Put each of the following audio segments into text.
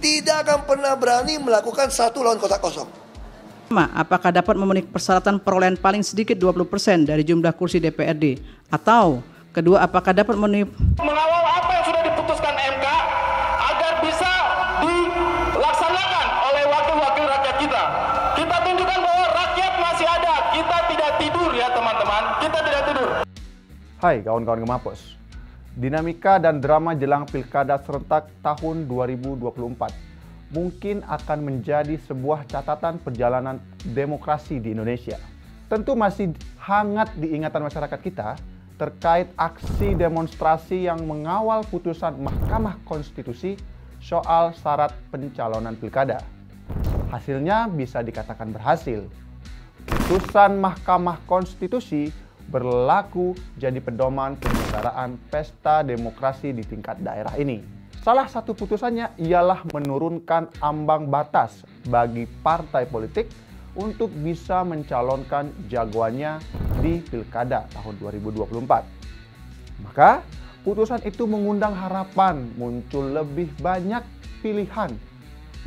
tidak akan pernah berani melakukan satu lawan kotak kosong. Apakah dapat memenuhi persyaratan perolehan paling sedikit 20% dari jumlah kursi DPRD? Atau kedua, apakah dapat memenuhi mengawal apa yang sudah diputuskan MK agar bisa dilaksanakan oleh wakil-wakil rakyat kita. Kita tunjukkan bahwa rakyat masih ada. Kita tidak tidur ya teman-teman. Kita tidak tidur. Hai kawan-kawan Gemapos. Dinamika dan drama jelang Pilkada serentak tahun 2024 mungkin akan menjadi sebuah catatan perjalanan demokrasi di Indonesia. Tentu masih hangat diingatan masyarakat kita terkait aksi demonstrasi yang mengawal putusan Mahkamah Konstitusi soal syarat pencalonan pilkada. Hasilnya bisa dikatakan berhasil. Putusan Mahkamah Konstitusi berlaku jadi pedoman penyelenggaraan pesta demokrasi di tingkat daerah ini. Salah satu putusannya ialah menurunkan ambang batas bagi partai politik untuk bisa mencalonkan jagoannya di Pilkada tahun 2024. Maka, putusan itu mengundang harapan muncul lebih banyak pilihan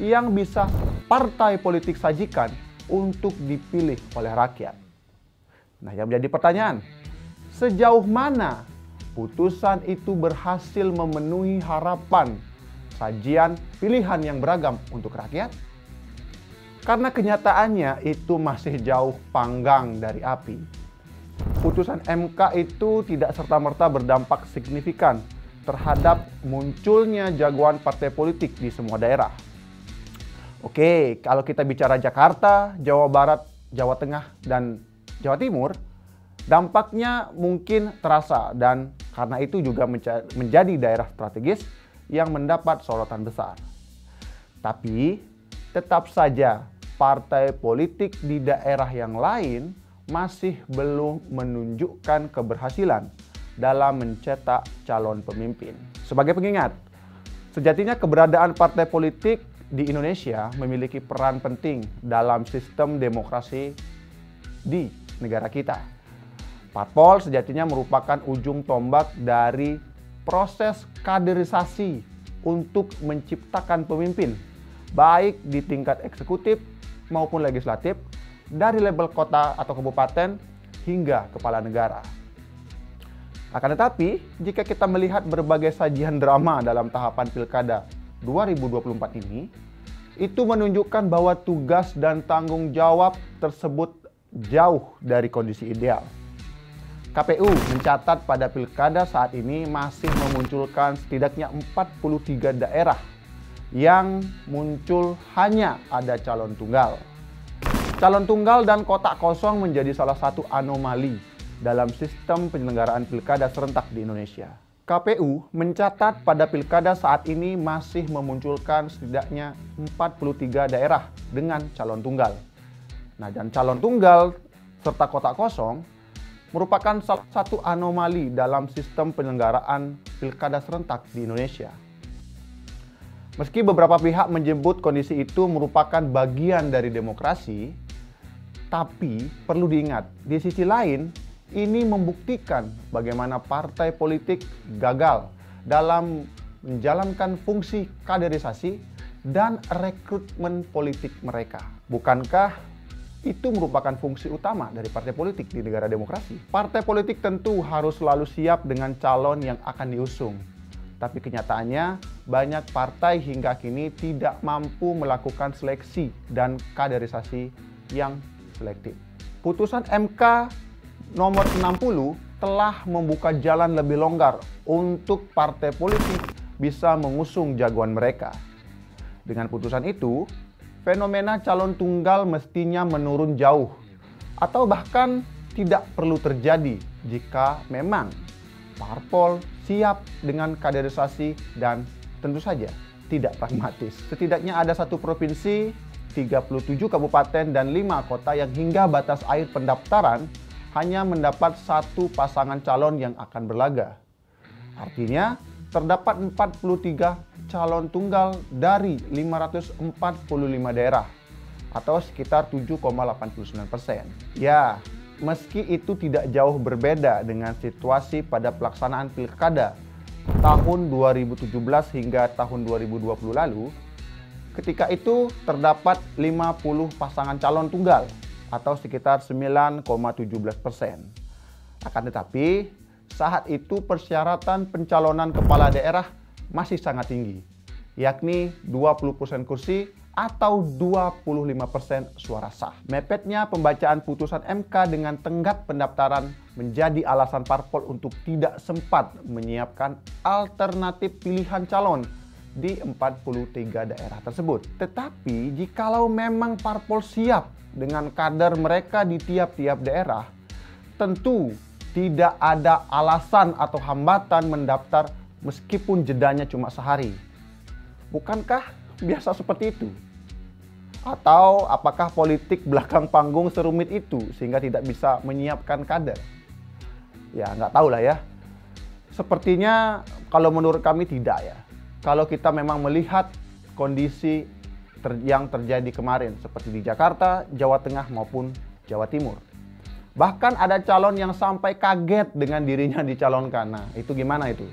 yang bisa partai politik sajikan untuk dipilih oleh rakyat. Nah, yang menjadi pertanyaan, sejauh mana putusan itu berhasil memenuhi harapan sajian pilihan yang beragam untuk rakyat? Karena kenyataannya itu masih jauh panggang dari api. Putusan MK itu tidak serta-merta berdampak signifikan terhadap munculnya jagoan partai politik di semua daerah. Oke, kalau kita bicara Jakarta, Jawa Barat, Jawa Tengah, dan Jawa Timur, dampaknya mungkin terasa dan karena itu juga menjadi daerah strategis yang mendapat sorotan besar. Tapi tetap saja partai politik di daerah yang lain masih belum menunjukkan keberhasilan dalam mencetak calon pemimpin. Sebagai pengingat, sejatinya keberadaan partai politik di Indonesia memiliki peran penting dalam sistem demokrasi di negara kita. Parpol sejatinya merupakan ujung tombak dari proses kaderisasi untuk menciptakan pemimpin, baik di tingkat eksekutif maupun legislatif, dari level kota atau kabupaten hingga kepala negara. Akan tetapi, jika kita melihat berbagai sajian drama dalam tahapan Pilkada 2024 ini, itu menunjukkan bahwa tugas dan tanggung jawab tersebut jauh dari kondisi ideal. KPU mencatat pada pilkada saat ini masih memunculkan setidaknya 43 daerah yang muncul hanya ada calon tunggal. Calon tunggal dan kotak kosong menjadi salah satu anomali dalam sistem penyelenggaraan pilkada serentak di Indonesia. KPU mencatat pada pilkada saat ini masih memunculkan setidaknya 43 daerah dengan calon tunggal. Nah, dan calon tunggal serta kotak kosong merupakan salah satu anomali dalam sistem penyelenggaraan pilkada serentak di Indonesia. Meski beberapa pihak menyebut kondisi itu merupakan bagian dari demokrasi, tapi perlu diingat, di sisi lain, ini membuktikan bagaimana partai politik gagal dalam menjalankan fungsi kaderisasi dan rekrutmen politik mereka. Bukankah itu merupakan fungsi utama dari partai politik di negara demokrasi? Partai politik tentu harus selalu siap dengan calon yang akan diusung. Tapi kenyataannya, banyak partai hingga kini tidak mampu melakukan seleksi dan kaderisasi yang selektif. Putusan MK nomor 60 telah membuka jalan lebih longgar untuk partai politik bisa mengusung jagoan mereka. Dengan putusan itu, fenomena calon tunggal mestinya menurun jauh atau bahkan tidak perlu terjadi jika memang parpol siap dengan kaderisasi dan tentu saja tidak pragmatis. Setidaknya ada satu provinsi, 37 kabupaten dan 5 kota yang hingga batas akhir pendaftaran hanya mendapat satu pasangan calon yang akan berlaga. Artinya terdapat 43 calon tunggal dari 545 daerah atau sekitar 7,89%. Ya, meski itu tidak jauh berbeda dengan situasi pada pelaksanaan pilkada tahun 2017 hingga tahun 2020 lalu, Ketika itu terdapat 50 pasangan calon tunggal atau sekitar 9,17%. Akan tetapi, saat itu persyaratan pencalonan kepala daerah masih sangat tinggi, yakni 20% kursi atau 25% suara sah. Mepetnya pembacaan putusan MK dengan tenggat pendaftaran menjadi alasan parpol untuk tidak sempat menyiapkan alternatif pilihan calon di 43 daerah tersebut. Tetapi jikalau memang parpol siap dengan kader mereka di tiap-tiap daerah, tentu tidak ada alasan atau hambatan mendaftar meskipun jedanya cuma sehari. Bukankah biasa seperti itu? Atau apakah politik belakang panggung serumit itu sehingga tidak bisa menyiapkan kader? Ya nggak tahu lah ya. Sepertinya kalau menurut kami tidak ya. Kalau kita memang melihat kondisi yang terjadi kemarin seperti di Jakarta, Jawa Tengah maupun Jawa Timur. Bahkan ada calon yang sampai kaget dengan dirinya dicalonkan. Nah, itu gimana itu?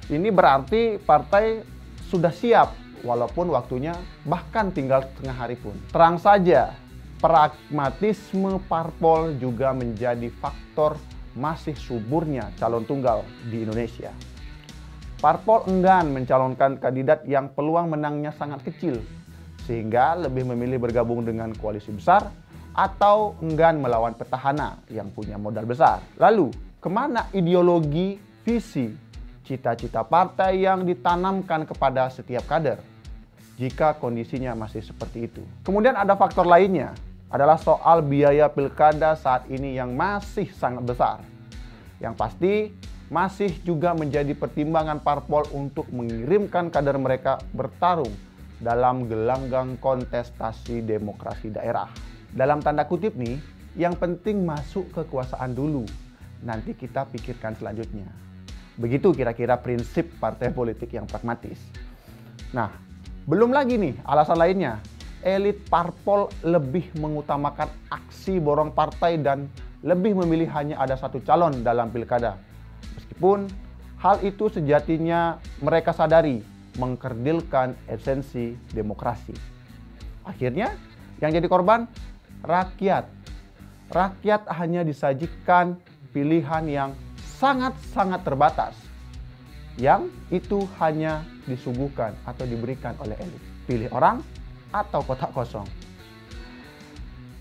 Ini berarti partai sudah siap walaupun waktunya bahkan tinggal setengah hari pun. Terang saja, pragmatisme parpol juga menjadi faktor masih suburnya calon tunggal di Indonesia. Parpol enggan mencalonkan kandidat yang peluang menangnya sangat kecil, sehingga lebih memilih bergabung dengan koalisi besar atau enggan melawan petahana yang punya modal besar. Lalu, kemana ideologi, visi, cita-cita partai yang ditanamkan kepada setiap kader jika kondisinya masih seperti itu? Kemudian ada faktor lainnya, adalah soal biaya pilkada saat ini yang masih sangat besar. Yang pasti masih juga menjadi pertimbangan parpol untuk mengirimkan kader mereka bertarung dalam gelanggang kontestasi demokrasi daerah. Dalam tanda kutip nih, yang penting masuk kekuasaan dulu, nanti kita pikirkan selanjutnya. Begitu kira-kira prinsip partai politik yang pragmatis. Nah, belum lagi nih alasan lainnya, elit parpol lebih mengutamakan aksi borong partai dan lebih memilih hanya ada satu calon dalam pilkada. Meskipun hal itu sejatinya mereka sadari mengkerdilkan esensi demokrasi. Akhirnya yang jadi korban rakyat. Rakyat hanya disajikan pilihan yang sangat-sangat terbatas, yang itu hanya disuguhkan atau diberikan oleh elit. Pilih orang atau kotak kosong.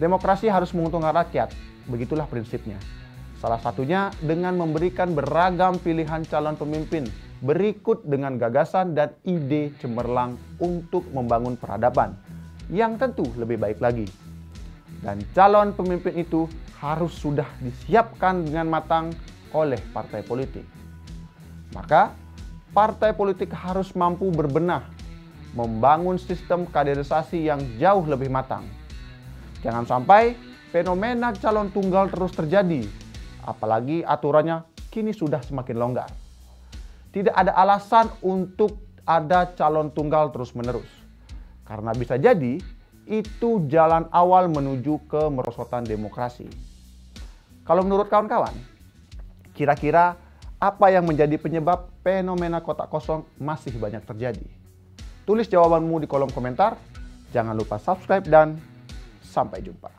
Demokrasi harus menguntungkan rakyat, begitulah prinsipnya. Salah satunya dengan memberikan beragam pilihan calon pemimpin berikut dengan gagasan dan ide cemerlang untuk membangun peradaban yang tentu lebih baik lagi. Dan calon pemimpin itu harus sudah disiapkan dengan matang oleh partai politik. Maka partai politik harus mampu berbenah, membangun sistem kaderisasi yang jauh lebih matang. Jangan sampai fenomena calon tunggal terus terjadi, apalagi aturannya kini sudah semakin longgar. Tidak ada alasan untuk ada calon tunggal terus-menerus, karena bisa jadi itu jalan awal menuju ke merosotan demokrasi. Kalau menurut kawan-kawan, kira-kira apa yang menjadi penyebab fenomena kotak kosong masih banyak terjadi? Tulis jawabanmu di kolom komentar. Jangan lupa subscribe dan sampai jumpa.